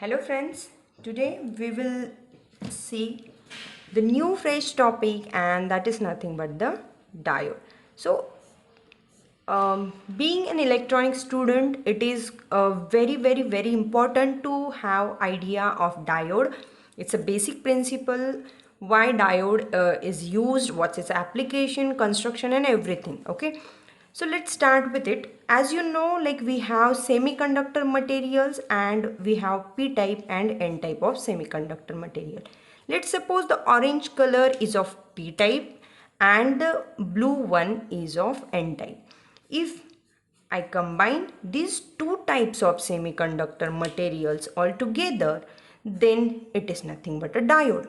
Hello friends, today we will see the new fresh topic and that is nothing but the diode. So being an electronic student, it is very important to have idea of diode. It's a basic principle why diode is used, what's its application, construction and everything. Okay, so let's start with it. As you know, like we have semiconductor materials and we have p type and n type of semiconductor material. Let's suppose the orange color is of p type and the blue one is of n type. If I combine these two types of semiconductor materials all together, then it is nothing but a diode.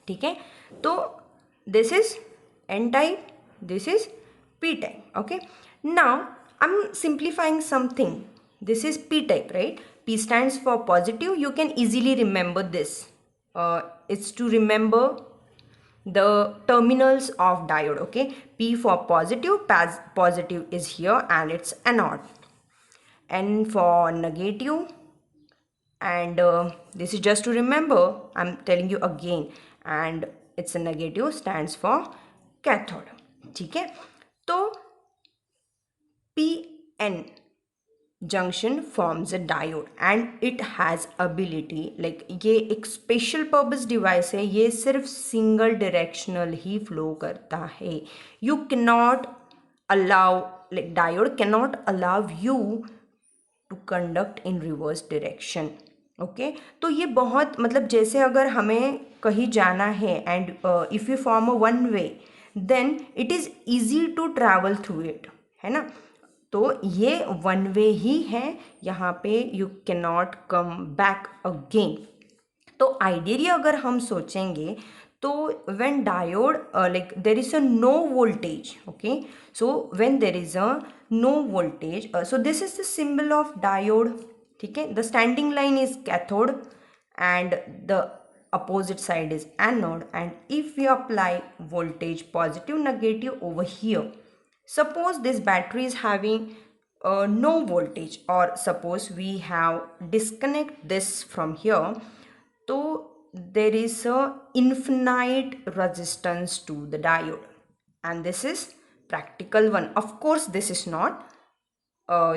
ठीक है, तो this is n type, this is p type. Okay, now I'm simplifying something. This is p type, right? P stands for positive. You can easily remember this. It's to remember the terminals of diode. Okay, p for positive, positive is here and it's anode. N for negative, and this is just to remember, I'm telling you again, and it's a negative stands for cathode. ठीक है, तो pn junction forms a diode and it has ability, like ये एक special purpose device है, ये सिर्फ single directional ही flow करता है. You cannot allow, like diode cannot allow you to conduct in reverse direction. Okay, तो ये बहुत मतलब जैसे अगर हमें कहीं जाना है and if you form a one way then it is easy to travel through it, है ना. तो ये वन वे ही है, यहाँ पे you can not come back again. तो आइडियली अगर हम सोचेंगे तो when diode like there is a no voltage. Okay, so when there is a no voltage, so this is the symbol of diode. ठीक है, the standing line is cathode and the opposite side is anode, and if we apply voltage positive negative over here, suppose this battery is having no voltage, or suppose we have disconnect this from here, so there is a infinite resistance to the diode, and this is practical one. Of course this is not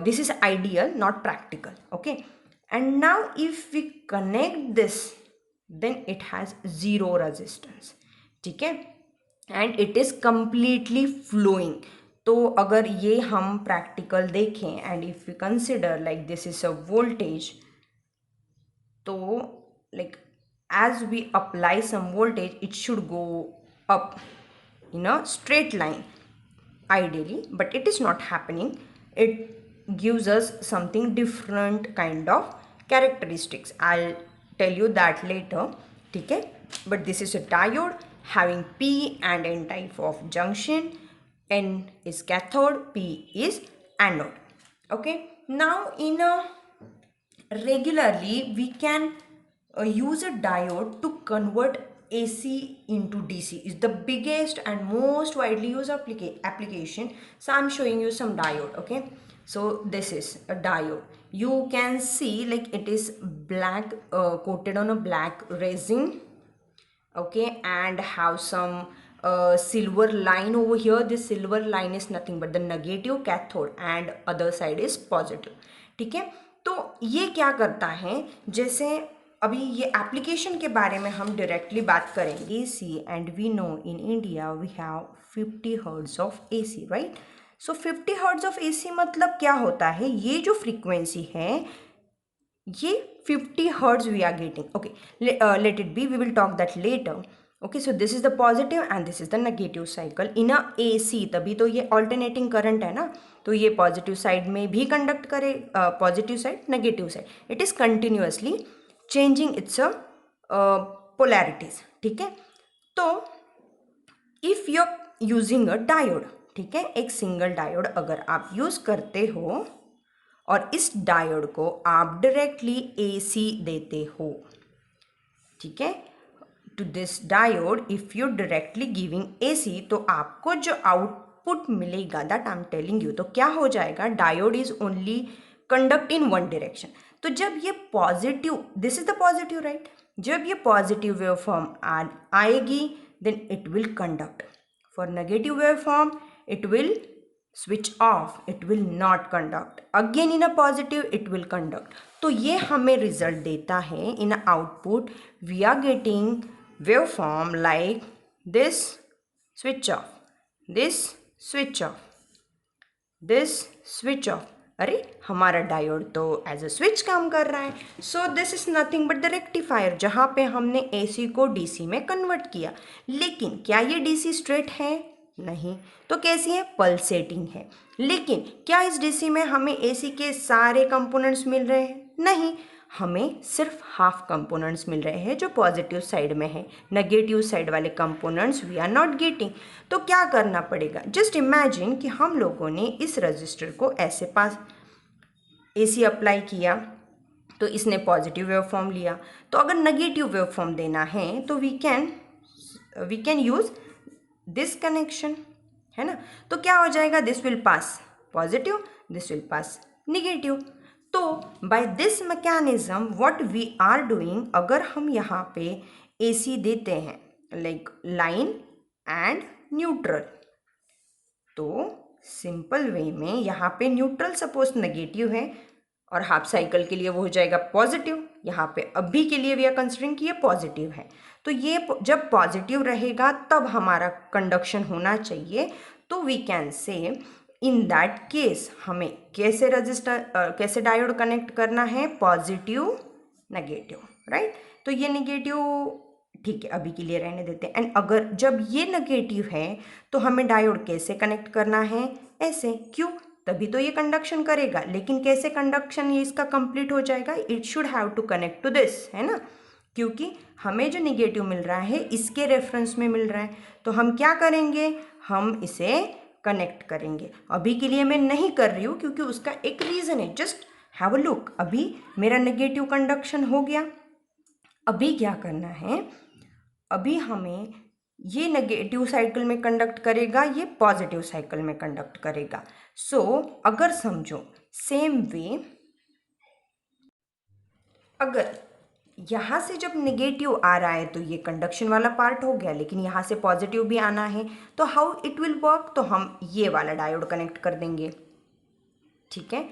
this is ideal, not practical. Okay, and now if we connect this, then it has zero resistance. ठीक है, and it is completely flowing. तो अगर ये हम practical देखें and if we consider like this is a voltage, तो like as we apply some voltage it should go up in a straight line ideally, but it is not happening. It gives us something different kind of characteristics. I'll tell you that later. ठीक है, but this is a diode having p and n type of junction. N is cathode, p is anode. Okay, now in a regularly we can use a diode to convert AC into DC. Is the biggest and most widely used application. So I'm showing you some diode. Okay, so this is a diode. You can see like it is black, coated on a black resin. Okay, and have some silver line over here. This silver line is nothing but the negative cathode and other side is positive. ठीक है, तो ये क्या करता है, जैसे अभी ये एप्लीकेशन के बारे में हम डायरेक्टली बात करेंगे. AC and we know in India we have 50 hertz of AC, right. So 50 hertz of AC मतलब क्या होता है, ये जो फ्रीक्वेंसी है ये 50 hertz we are getting. Okay, let it be, we will talk that later. Okay, so this is the positive and this is the negative cycle in a AC. तभी तो ये alternating current है ना, तो ये positive side में भी conduct करे, positive side negative side, it is continuously changing its polarities. ठीक है, तो if you are using a diode, ठीक है, एक सिंगल डायोड अगर आप यूज़ करते हो और इस डायोड को आप डायरेक्टली AC देते हो, ठीक है, to this diode if you directly giving AC, तो आपको जो आउटपुट मिलेगा that I am telling you, तो क्या हो जाएगा, diode is only conduct in one direction. तो जब ये positive, this is the positive right, जब ये पॉजिटिव वेव फॉर्म आएगी then it will conduct. For negative wave form it will switch off, it will not conduct. Again in a positive it will conduct. तो ये हमें result देता है in output we are getting waveform like this switch off, this switch off, this switch off. अरे हमारा diode तो as a switch काम कर रहा है. So this is nothing but the rectifier, जहाँ पे हमने एसी को डीसी में कन्वर्ट किया. लेकिन क्या ये डीसी स्ट्रेट है? नहीं. तो कैसी है? पल्सेटिंग है. लेकिन क्या इस डीसी में हमें एसी के सारे कंपोनेंट्स मिल रहे हैं? नहीं, हमें सिर्फ हाफ कंपोनेंट्स मिल रहे हैं जो पॉजिटिव साइड में है. नेगेटिव साइड वाले components we are not getting. तो क्या करना पड़ेगा? जस्ट इमेजिन कि हम लोगों ने इस रजिस्टर को ऐसे पास एसी अप्लाई किया तो इसने पॉजिटिव वेव फॉर्म लिया. तो अगर नेगेटिव वेव फॉर्म देना है तो we can use this connection, है ना. तो क्या हो जाएगा? This will pass positive, this will pass negative. तो by this mechanism what we are doing, अगर हम यहाँ पे एसी देते हैं लाइक लाइन एंड न्यूट्रल, तो सिंपल वे में यहाँ पे न्यूट्रल सपोज नेगेटिव है और हाफ साइकिल के लिए वो हो जाएगा पॉजिटिव. यहाँ पे अभी के लिए वी आर कंसिडरिंग कि ये पॉजिटिव है. तो ये जब पॉजिटिव रहेगा तब हमारा कंडक्शन होना चाहिए. तो वी कैन से इन दैट केस हमें कैसे डायोड कनेक्ट करना है? Positive negative, right. तो ये नेगेटिव ठीक है अभी के लिए रहने देते हैं. एंड अगर जब ये नेगेटिव है तो हमें डायोड कैसे कनेक्ट करना है? ऐसे. क्यों? तभी तो ये कंडक्शन करेगा. लेकिन कैसे कंडक्शन ये इसका कंप्लीट हो जाएगा? It should have to connect to this, है ना. क्योंकि हमें जो निगेटिव मिल रहा है इसके रेफरेंस में मिल रहा है. तो हम क्या करेंगे? हम इसे कनेक्ट करेंगे. अभी के लिए मैं नहीं कर रही हूँ क्योंकि उसका एक रीज़न है. Just have a look. अभी मेरा नेगेटिव कंडक्शन हो गया. अभी क्या करना है? अभी हमें ये नेगेटिव साइकिल में कंडक्ट करेगा, ये पॉजिटिव साइकिल में कंडक्ट करेगा. सो अगर समझो सेम वे, अगर यहाँ से जब नेगेटिव आ रहा है तो ये कंडक्शन वाला पार्ट हो गया, लेकिन यहाँ से पॉजिटिव भी आना है. तो हाउ इट विल वर्क? तो हम ये वाला डायोड कनेक्ट कर देंगे. ठीक है.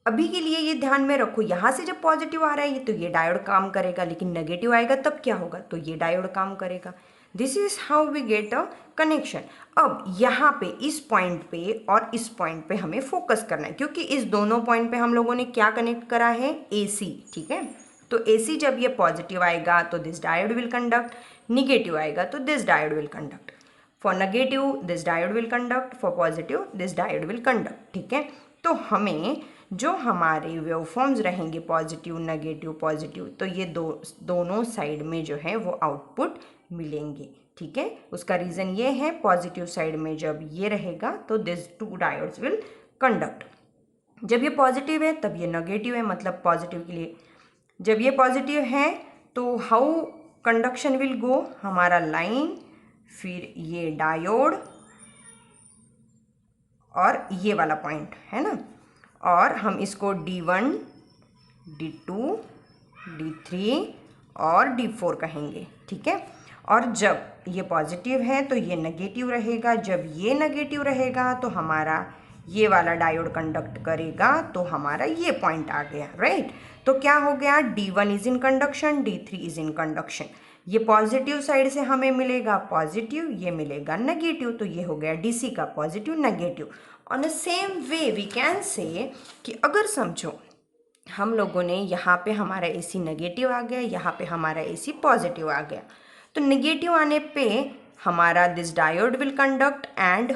अभी के लिए ये ध्यान में रखो, यहाँ से जब पॉजिटिव आ रहा है तो ये डायोड काम करेगा, लेकिन नेगेटिव आएगा तब क्या होगा? तो ये डायोड काम करेगा. This is how we get a connection. अब यहाँ पे इस पॉइंट पे और इस पॉइंट पे हमें फोकस करना है, क्योंकि इस दोनों पॉइंट पे हम लोगों ने क्या कनेक्ट करा है? एसी. ठीक है. तो एसी जब ये पॉजिटिव आएगा तो this diode will conduct, negative आएगा तो this diode will conduct. For negative this diode will conduct, for positive this diode will conduct. ठीक है. तो हमें जो हमारे वेवफॉर्म्स रहेंगे पॉजिटिव नेगेटिव पॉजिटिव, तो ये दोनों साइड में जो है वो आउटपुट मिलेंगे. ठीक है. उसका रीज़न ये है, पॉजिटिव साइड में जब ये रहेगा तो this two diodes will conduct. जब ये पॉजिटिव है तब ये नेगेटिव है, मतलब पॉजिटिव के लिए जब ये पॉजिटिव है तो हाउ कंडक्शन विल गो? हमारा लाइन, फिर ये डायोड और ये वाला पॉइंट, है ना. और हम इसको D1, D2, D3 और D4 कहेंगे. ठीक है. और जब ये पॉजिटिव है तो ये नेगेटिव रहेगा. जब ये नेगेटिव रहेगा तो हमारा ये वाला डायोड कंडक्ट करेगा, तो हमारा ये पॉइंट आ गया, राइट. तो क्या हो गया? D1 is in conduction, D3 is in conduction. ये पॉजिटिव साइड से हमें मिलेगा पॉजिटिव, ये मिलेगा नेगेटिव. तो ये हो गया डीसी का positive negative. On the same way we can say कि अगर समझो हम लोगों ने यहाँ पे हमारा एसी नेगेटिव आ गया, यहाँ पे हमारा एसी पॉजिटिव आ गया, तो नेगेटिव आने पे हमारा this diode will conduct and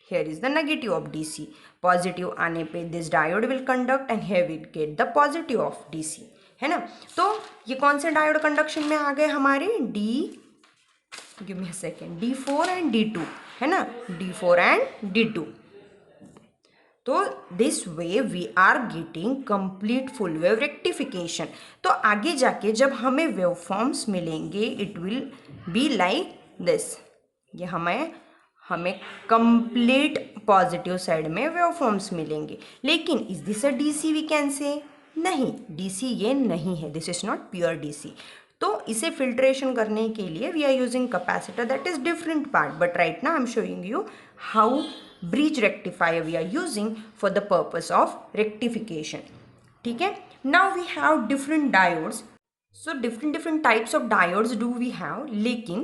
here is the negative of DC. Positive आने पे this diode will conduct and here we get the positive of DC, है ना. तो ये कौन से डायोड कंडक्शन में आ गए हमारे? Give me a second, D4 and D2, है ना. D4 and D2. तो this way we are getting complete full wave rectification. तो आगे जाके जब हमें वेव फॉर्म्स मिलेंगे it will be like this. ये हमें कंप्लीट पॉजिटिव साइड में वेव फॉर्म्स मिलेंगे. लेकिन is this a DC? We can say नहीं, डीसी ये नहीं है, this is not pure DC. तो इसे फिल्ट्रेशन करने के लिए we are using capacitor, that is different part, but right now I am showing you how bridge rectifier we are using for the purpose of rectification. ठीक है, now we have different diodes. So different types of diodes do we have, लेकिन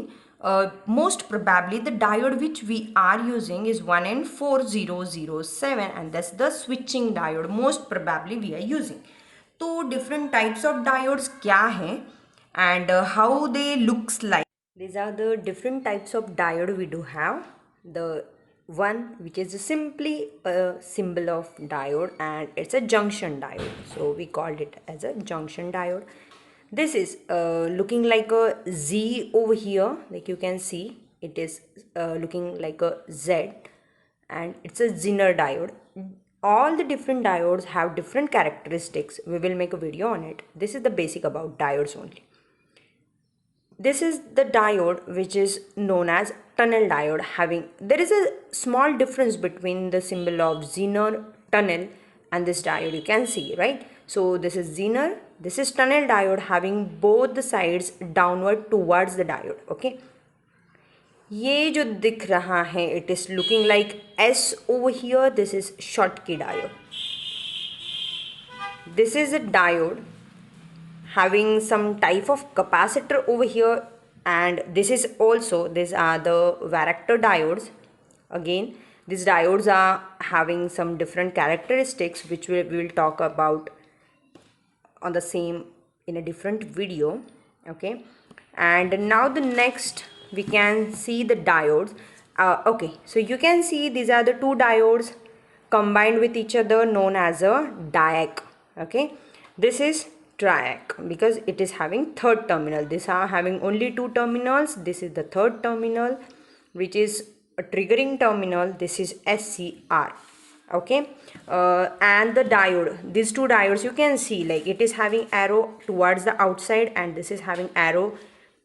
most probably the diode which we are using is 1N4007 and that's the switching diode most probably we are using. तो different types of diodes क्या हैं and how they looks like. These are the different types of diode we do have. The one which is simply a symbol of diode and it's a junction diode, so we called it as a junction diode. This is looking like a Z over here, like you can see it is looking like a Z and it's a Zener diode. All the different diodes have different characteristics. We will make a video on it. This is the basic about diodes only. This is the diode which is known as tunnel diode. There is a small difference between the symbol of Zener tunnel and this diode, you can see, right? So this is Zener, this is tunnel diode having both the sides downward towards the diode. Okay, ये जो दिख रहा है, it is looking like S over here. This is Schottky diode. This is a diode having some type of capacitor over here, and these are the varactor diodes. Again, these diodes are having some different characteristics which we will talk about on the same in a different video. Okay, and now the next we can see the diodes. Okay, so you can see these are the two diodes combined with each other known as a diac. Okay, this is triac because it is having third terminal. These are having only two terminals. This is the third terminal which is a triggering terminal. This is SCR. Okay, and the diode, these two diodes you can see like it is having arrow towards the outside and this is having arrow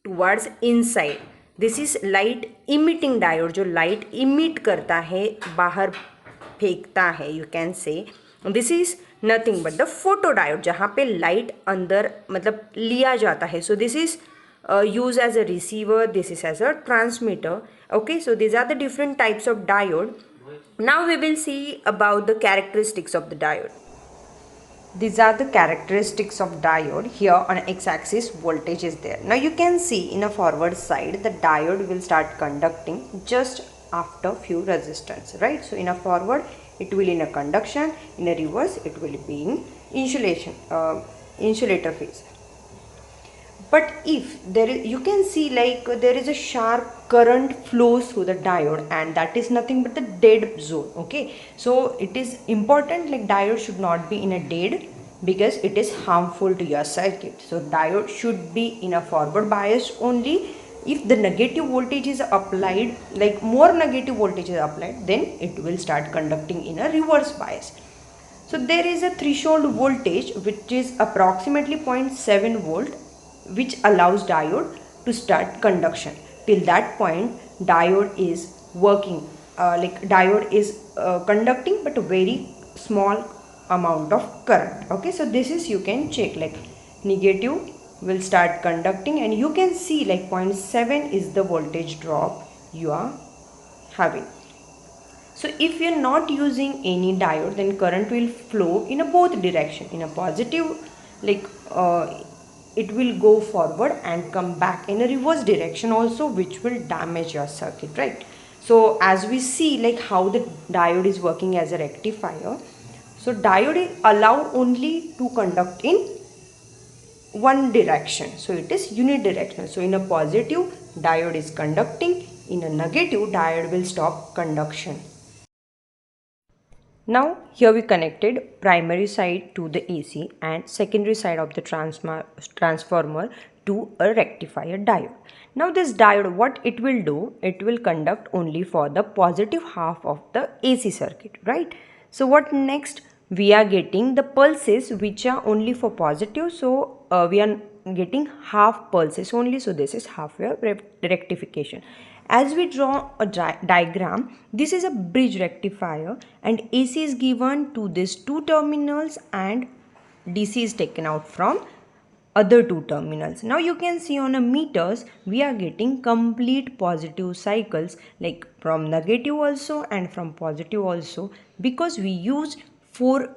towards inside. This is light emitting diode, जो light emit करता है, बाहर फेंकता है, you can say. This is nothing but the photodiode, जहाँ पे light अंदर मतलब लिया जाता है. So this is used as a receiver, this is as a transmitter. Okay, so these are the different types of diode. Now we will see about the characteristics of the diode. These are the characteristics of diode. Here on x-axis voltage is there. Now you can see in a forward side the diode will start conducting just after few resistance, right? So in a forward it will in a conduction, in a reverse it will be in insulation, insulator phase. But if there is, you can see like there is a sharp current flows through the diode and that is nothing but the dead zone. Okay, so it is important like diode should not be in a dead because it is harmful to your circuit. So diode should be in a forward bias only. If the negative voltage is applied, like more negative voltage is applied, then it will start conducting in a reverse bias. So there is a threshold voltage which is approximately 0.7 volt which allows diode to start conduction. Till that point diode is working, like diode is conducting but a very small amount of current. Okay, so this is, you can check like negative will start conducting and you can see like 0.7 is the voltage drop you are having. So if you are not using any diode, then current will flow in a both direction. In a positive, like it will go forward and come back in a reverse direction also, which will damage your circuit, right? So as we see like how the diode is working as a rectifier. So diode is allowed only to conduct in one direction, so it is unidirectional. So in a positive diode is conducting, in a negative diode will stop conduction. Now here we connected primary side to the AC and secondary side of the transformer to a rectifier diode. Now this diode, what it will do, it will conduct only for the positive half of the AC circuit, right? So what next? We are getting the pulses which are only for positive, so we are getting half pulses only, so this is half wave rectification. As we draw a diagram, this is a bridge rectifier and AC is given to these two terminals and DC is taken out from other two terminals. Now you can see on a meters we are getting complete positive cycles, like from negative also and from positive also, because we use 4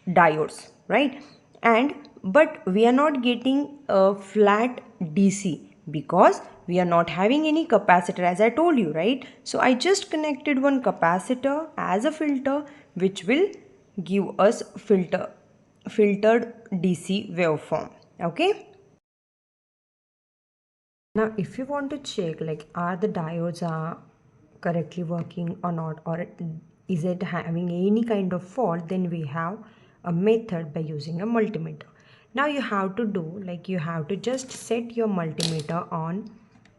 diodes, right? And but we are not getting a flat DC because we are not having any capacitor, as I told you, right? So I just connected one capacitor as a filter, which will give us filtered DC waveform. Okay, now if you want to check like are the diodes are correctly working or not, or is it having any kind of fault, then we have a method by using a multimeter. Now you have to do like you have to just set your multimeter on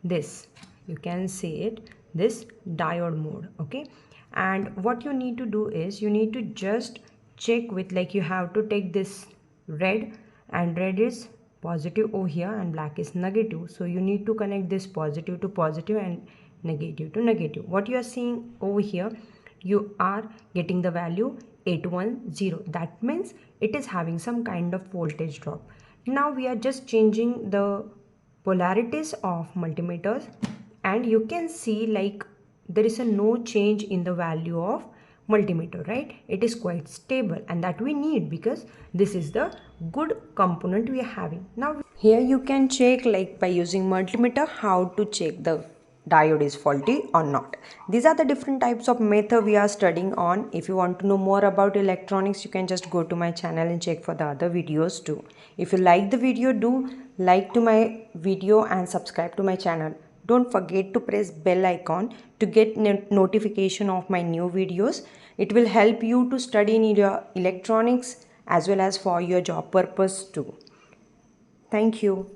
this, you can see it, this diode mode. Okay, and what you need to do is you need to just check with, like you have to take this red, and red is positive over here and black is negative, so you need to connect this positive to positive and negative to negative. What you are seeing over here, you are getting the value 810, that means it is having some kind of voltage drop. Now we are just changing the polarities of multimeters, and you can see like there is a no change in the value of multimeter, right? It is quite stable, and that we need because this is the good component we are having. Now here you can check like by using multimeter how to check the diode is faulty or not. These are the different types of method we are studying on. If you want to know more about electronics, you can just go to my channel and check for the other videos too. If you like the video, do like to my video and subscribe to my channel. Don't forget to press bell icon to get notification of my new videos. It will help you to study in your electronics as well as for your job purpose too. Thank you.